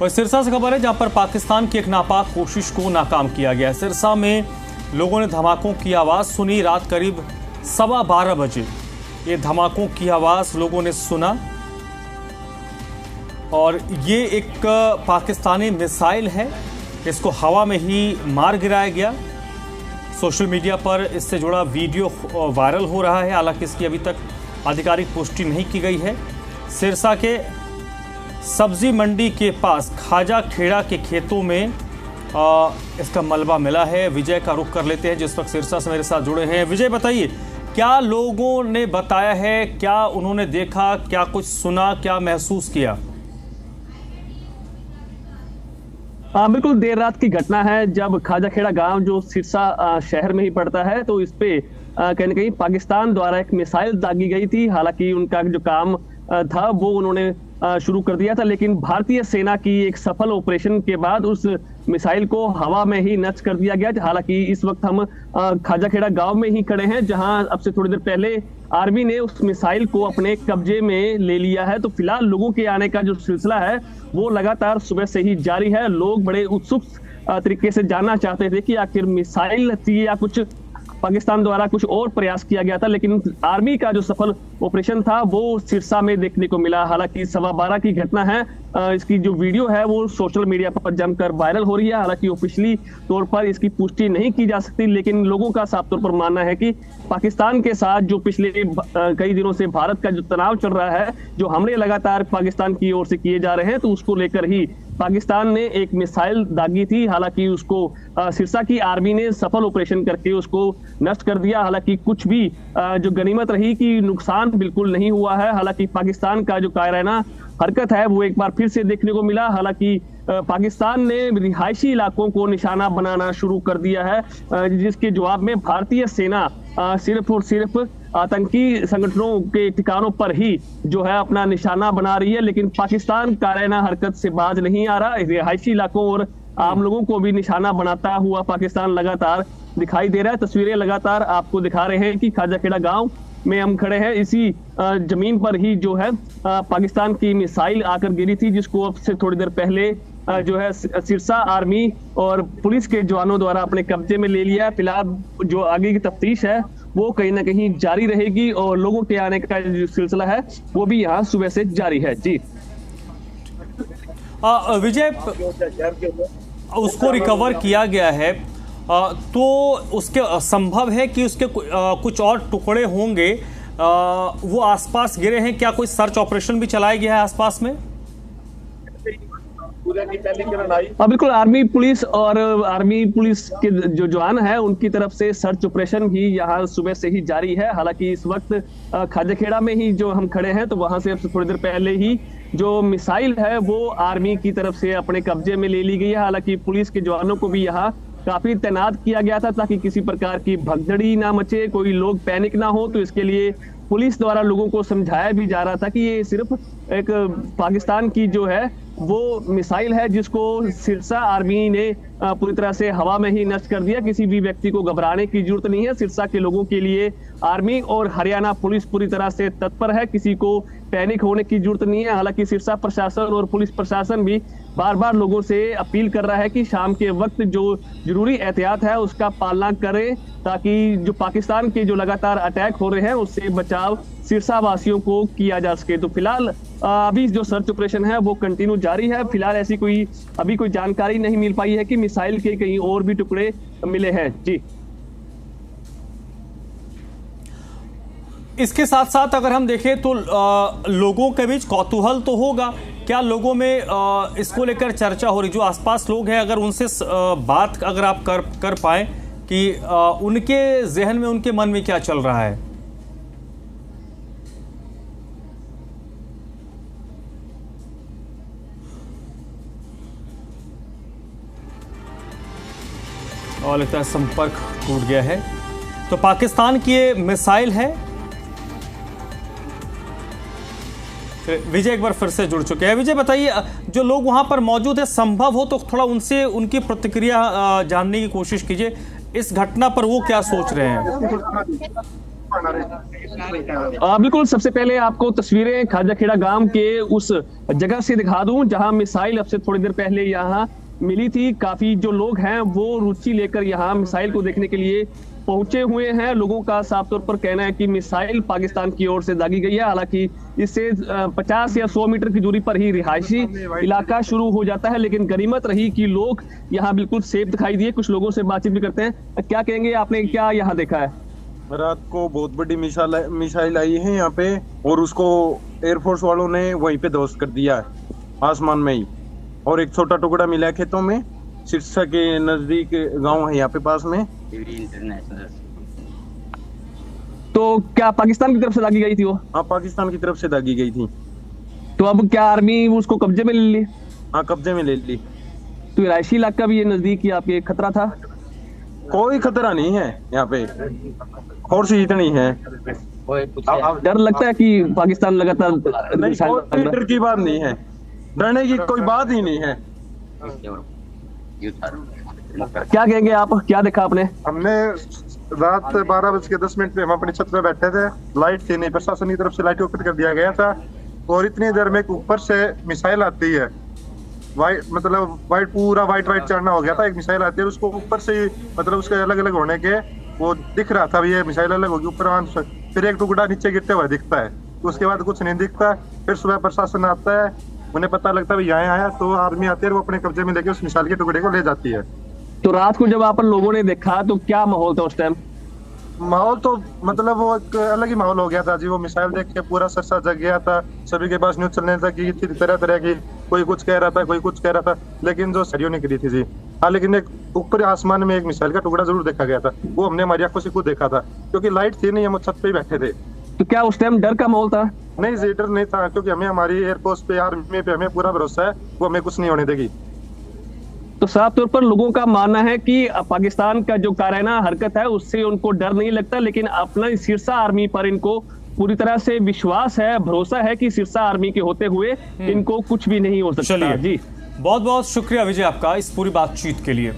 और सिरसा से खबर है जहां पर पाकिस्तान की एक नापाक कोशिश को नाकाम किया गया। सिरसा में लोगों ने धमाकों की आवाज़ सुनी। रात करीब 12:15 बजे ये धमाकों की आवाज़ लोगों ने सुना और ये एक पाकिस्तानी मिसाइल है, इसको हवा में ही मार गिराया गया। सोशल मीडिया पर इससे जुड़ा वीडियो वायरल हो रहा है, हालांकि इसकी अभी तक आधिकारिक पुष्टि नहीं की गई है। सिरसा के सब्जी मंडी के पास खाजा खेड़ा के खेतों में इसका मलबा मिला है। विजय का रुख कर लेते हैं जिस वक्त सिरसा से मेरे साथ जुड़े हैं। विजय, बताइए क्या लोगों ने बताया है, क्या उन्होंने देखा, क्या कुछ सुना, क्या महसूस किया? बिल्कुल देर रात की घटना है जब खाजाखेड़ा गांव जो सिरसा शहर में ही पड़ता है, तो इस पे कहीं न कहीं पाकिस्तान द्वारा एक मिसाइल दागी गई थी। हालांकि उनका जो काम था वो उन्होंने शुरू कर दिया था, लेकिन भारतीय सेना की एक सफल ऑपरेशन के बाद उस मिसाइल को हवा में ही नष्ट कर दिया गया। हालांकि इस वक्त हम खाजाखेड़ा गांव में ही खड़े हैं, जहां अब से थोड़ी देर पहले आर्मी ने उस मिसाइल को अपने कब्जे में ले लिया है। तो फिलहाल लोगों के आने का जो सिलसिला है वो लगातार सुबह से ही जारी है। लोग बड़े उत्सुक तरीके से जानना चाहते थे कि आखिर मिसाइल थी या कुछ पाकिस्तान द्वारा कुछ और प्रयास किया गया था, लेकिन आर्मी का जो सफल ऑपरेशन था वो सिरसा में देखने को मिला। हालांकि 12:15 की घटना है, इसकी जो वीडियो है वो सोशल मीडिया पर जमकर वायरल हो रही है। हालांकि ऑफिशियली तौर पर इसकी पुष्टि नहीं की जा सकती, लेकिन लोगों का साफ तौर पर मानना है कि पाकिस्तान के साथ जो पिछले कई दिनों से भारत का जो तनाव चल रहा है, जो हमले लगातार पाकिस्तान की ओर से किए जा रहे हैं, तो उसको लेकर ही पाकिस्तान ने एक मिसाइल दागी थी। हालांकि उसको सिरसा की आर्मी ने सफल ऑपरेशन करके उसको नष्ट कर दिया। हालांकि कुछ भी जो गनीमत रही कि नुकसान बिल्कुल नहीं हुआ है। हालांकि पाकिस्तान का जो कायराना हरकत है वो एक बार फिर से देखने को मिला। हालांकि पाकिस्तान ने रिहायशी इलाकों को निशाना बनाना शुरू कर दिया है, जिसके जवाब में भारतीय सेना सिर्फ और सिर्फ आतंकी संगठनों के ठिकानों पर ही जो है अपना निशाना बना रही है। लेकिन पाकिस्तान कायराना हरकत से बाज नहीं आ रहा। रिहायशी इलाकों और आम लोगों को भी निशाना बनाता हुआ पाकिस्तान लगातार दिखाई दे रहा है। तस्वीरें लगातार आपको दिखा रहे हैं कि खाजाखेड़ा गांव में हम खड़े हैं। इसी जमीन पर ही जो है पाकिस्तान की मिसाइल आकर गिरी थी, जिसको अब से थोड़ी देर पहले जो है सिरसा आर्मी और पुलिस के जवानों द्वारा अपने कब्जे में ले लिया। फिलहाल जो आगे की तफ्तीश है वो कहीं ना कहीं जारी रहेगी और लोगों के आने का जो सिलसिला है वो भी यहाँ सुबह से जारी है। जी विजय, उसको रिकवर किया गया है, तो उसके संभव है कि उसके कुछ और टुकड़े होंगे, वो आसपास गिरे हैं। क्या कोई सर्च ऑपरेशन भी चलाया गया है आसपास में? बिल्कुल, आर्मी पुलिस के जो जवान है उनकी तरफ से सर्च ऑपरेशन भी यहाँ सुबह से ही जारी है। हालांकि इस वक्त खाजाखेड़ा में ही जो हम खड़े हैं, तो वहां से अब थोड़ी देर पहले ही जो मिसाइल है वो आर्मी की तरफ से अपने कब्जे में ले ली गई है। हालांकि पुलिस के जवानों को भी यहाँ काफी तैनात किया गया था ताकि किसी प्रकार की भगदड़ी ना मचे, कोई लोग पैनिक ना हो। तो इसके लिए पुलिस द्वारा लोगों को समझाया भी जा रहा था कि ये सिर्फ एक पाकिस्तान की जो है वो मिसाइल है, जिसको सिरसा आर्मी ने पूरी तरह से हवा में ही नष्ट कर दिया। किसी भी व्यक्ति को घबराने की जरूरत नहीं है। सिरसा के लोगों के लिए आर्मी और हरियाणा पुलिस पूरी तरह से तत्पर है, किसी को पैनिक होने की जरूरत नहीं है। हालांकि सिरसा प्रशासन और पुलिस प्रशासन भी बार बार लोगों से अपील कर रहा है कि शाम के वक्त जो जरूरी एहतियात है उसका पालना करें, ताकि जो पाकिस्तान के जो लगातार अटैक हो रहे हैं उससे बचाव सिरसा वासियों को किया जा सके। तो फिलहाल अभी जो सर्च ऑपरेशन है वो कंटिन्यू जारी है। फिलहाल ऐसी अभी कोई जानकारी नहीं मिल पाई है कि मिसाइल के कहीं और भी टुकड़े मिले हैं। जी, इसके साथ साथ अगर हम देखें तो लोगों के बीच कौतूहल तो होगा। क्या लोगों में इसको लेकर चर्चा हो रही? जो आसपास लोग हैं, अगर उनसे बात अगर आप कर पाए कि उनके जहन में, उनके मन में क्या चल रहा है? और लगता है संपर्क टूट गया है। तो पाकिस्तान की ये मिसाइल है। विजय एक बार फिर से जुड़ चुके हैं। विजय, बताइए, जो लोग वहां पर मौजूद है, संभव हो तो थोड़ा उनसे उनकी प्रतिक्रिया जानने की कोशिश कीजिए। इस घटना पर वो क्या सोच रहे हैं? बिल्कुल, सबसे पहले आपको तस्वीरें खाजा खेड़ा गांव के उस जगह से दिखा दूं जहां मिसाइल अब से थोड़ी देर पहले यहां मिली थी। काफी जो लोग हैं वो रुचि लेकर यहां मिसाइल को देखने के लिए पहुंचे हुए हैं। लोगों का साफ तौर पर कहना है कि मिसाइल पाकिस्तान की ओर से दागी गई है। हालांकि इससे 50 या 100 मीटर की दूरी पर ही रिहायशी इलाका शुरू हो जाता है, लेकिन गनीमत रही कि लोग यहाँ बिल्कुल सेफ दिखाई दिए। कुछ लोगों से बातचीत भी करते हैं। क्या कहेंगे, आपने क्या यहाँ देखा है? रात को बहुत बड़ी मिसाइल आई है यहाँ पे, और उसको एयरफोर्स वालों ने वहीं पे ध्वस्त कर दिया है आसमान में ही। और एक छोटा टुकड़ा मिला है खेतों में, सिरसा के नजदीक गांव है यहाँ पे पास में। तो क्या पाकिस्तान की तरफ से दागी गई थी वो? हाँ, पाकिस्तान की तरफ से दागी गई थी। तो अब क्या आर्मी उसको कब्जे में ले ली? हाँ, कब्जे में ले ली। तो रिहायशी इलाका भी ये नजदीक ही आपके खतरा था? कोई खतरा नहीं है यहाँ पे, और सी इतनी है। डर लगता है कि पाकिस्तान लगातार नहीं, कोई डर की बात नहीं है, डरने की कोई बात ही नहीं है। क्या कहेंगे आप, क्या देखा आपने? हमने रात 12:10 पे हम अपनी छत पे बैठे थे, लाइट थी नहीं, प्रशासन की तरफ से लाइट को कट कर दिया गया था। और इतनी देर में ऊपर से मिसाइल आती है, वाइट पूरा वाइट चढ़ना हो गया था। एक मिसाइल आती है, उसको ऊपर से मतलब उसके अलग अलग होने के वो दिख रहा था, ये मिसाइल अलग होगी ऊपर, फिर एक टुकड़ा नीचे गिरते हुए दिखता है। उसके बाद कुछ नहीं दिखता। फिर सुबह प्रशासन आता है, उन्हें पता लगता है यहाँ आया, तो आर्मी आती है, वो अपने कब्जे में लेके उस मिसाइल के टुकड़े को ले जाती है। तो रात को जब आप लोगों ने देखा तो क्या माहौल था उस टाइम? माहौल तो मतलब वो एक अलग ही माहौल हो गया था जी। वो मिसाइल देख के पूरा सरसा जग गया था। सभी के पास न्यूज चलने लगी थी तरह तरह की, कोई कुछ कह रहा था, कोई कुछ कह रहा था, लेकिन जो सरियों नहीं करी थी जी। हाँ, लेकिन एक ऊपर आसमान में एक मिसाइल का टुकड़ा जरूर देखा गया था। वो हमने हमारी आंखों से खुद देखा था, क्योंकि लाइट थी नहीं, हम छत पे ही बैठे थे। तो क्या उस टाइम डर का माहौल था? नहीं जी, डर नहीं था, क्योंकि हमें हमारी एयरफोर्स पे, आर्मी पे हमें पूरा भरोसा है, वो हमें कुछ नहीं होने देगी। तो साफ तौर पर लोगों का मानना है कि पाकिस्तान का जो काराना हरकत है उससे उनको डर नहीं लगता, लेकिन अपना सिरसा आर्मी पर इनको पूरी तरह से विश्वास है, भरोसा है कि सिरसा आर्मी के होते हुए इनको कुछ भी नहीं हो सकता। चलिए जी, बहुत बहुत शुक्रिया विजय आपका इस पूरी बातचीत के लिए।